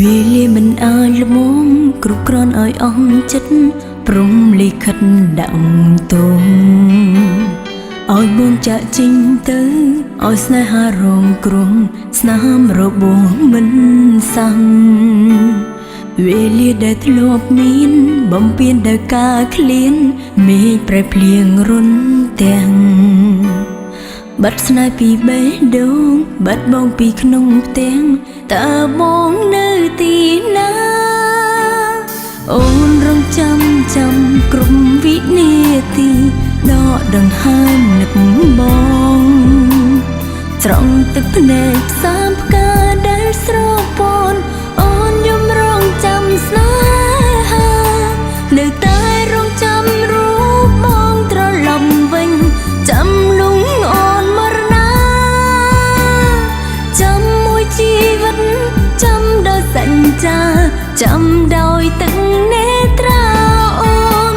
លាមិនអាចល្មមគ្រប់គ្រាន់ឲ្យអស់ចិត្តព្រំលិខិតដាក់ទុំឲ្យបួងចាក់ចេញទៅឲ្យស្នេហារងគ្រោះស្នាមរបួសមិនសាំងវេលាដែលធ្លាប់មានបំពេញដោយការឃ្លានមេឃប្រែភ្លៀងរុនទាំងបាត់ស្នេហ៍ពីបេះដូងបាត់បងពីក្នុងផ្ទាំងតើបងនៅទីណាអូនរងចាំគ្រប់វិនាទីដកដង្ហើមនឹកបងស្រង់ទឹកភ្នែកផ្សាផ្កាដែលស្រពន់អូនយំរងចាំស្នេហានៅតែរងចាំរូបបងត្រឡប់វិញចាំលងអូនមរណាចាំមួយជីវិតចាំដោយសញ្ចាចាំដោយទឹកនេត្រាអូន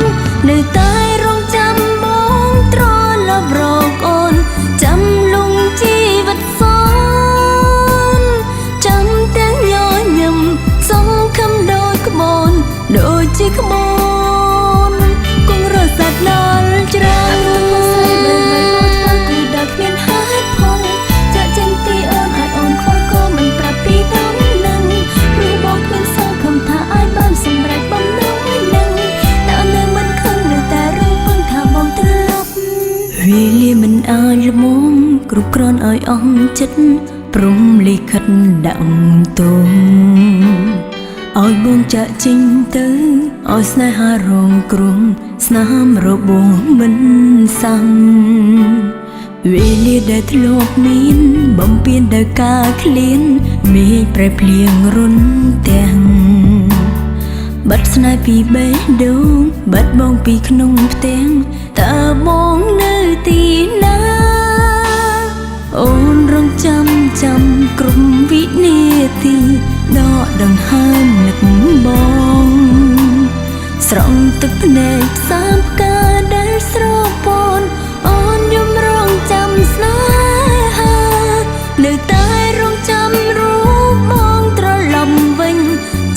នៅតែរងចាំបងត្រឡប់រកអូនចាំលងជីវិតសនចាំទាំងញញឹមសង្ឃឹមដោយក្បូនដូចជាក្បូនគង់រសាត់ដល់ច្រើនគឺដល់គ្មានហេតុផលចាក់ចេញពីអូនឲ្យអូនខ្វល់ក៏មិនប្រាប់ពីដំណឹងព្រោះបងគ្មានសង្ឃឹមថាអាចបានសម្រេចបំណងនឹងតែនៅមិនខឹងនៅតែរំពឹងថាបងត្រឡប់វេលាមិនអាចល្មមគ្រប់គ្រាន់ឲ្យអស់ចិត្តព្រំលិខិតដាក់ទុំឲ្យបងចាក់ចេញទៅឲ្យស្នេហារងគ្រោះស្នាមរបួសមិនសាំងវេលាដែលធ្លាប់មានបំពេញដោយការឃ្លានមេឃប្រែភ្លៀងរុនទាំងបាត់ស្នេហ៍ពីបេះដូងបាត់បងពីក្នុងផ្ទាំងតើបងនៅទីណាអូនរងចាំគ្រប់វិនាទីដកដង្ហើមនឹកបងស្រង់ទឹកភ្នែកផ្សាផ្កាដែលស្រពន់អូនយំរងចាំស្នេហានៅតែរងចាំរូបបងត្រឡប់វិញ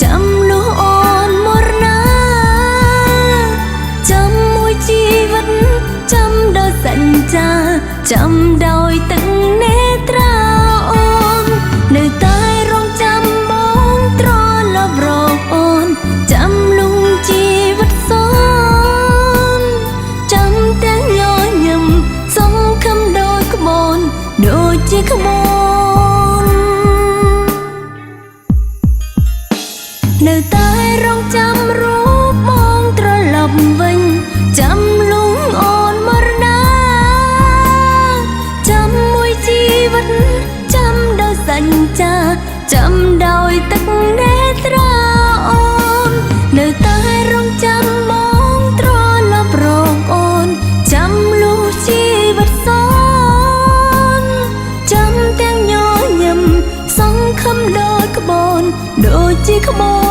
ចាំលុះអូនមរណាចាំមួយជីវិតចាំដោយសញ្ចាចាំដោយទឹកនេត្រាអូននៅតែរងចាំបងត្រឡប់រកអូនចាំលងជីវិតសនចាំទាំងញញឹមសង្ឃឹមដោយក្បូនដូចជាក្បូននៅតែរងចាំរូបបងត្រឡប់វិញចាំលងអូនមរណាចាំមួយជីវិតចាំដោយសញ្ចាចាំដោយទឹកនេត្រាអូននៅតែរងចាំបងត្រឡប់រកអូនចាំលុះជីវិតសនចាំទាំងញញឹមសង្ឃឹមដោយក្បូនដូចជាក្បូន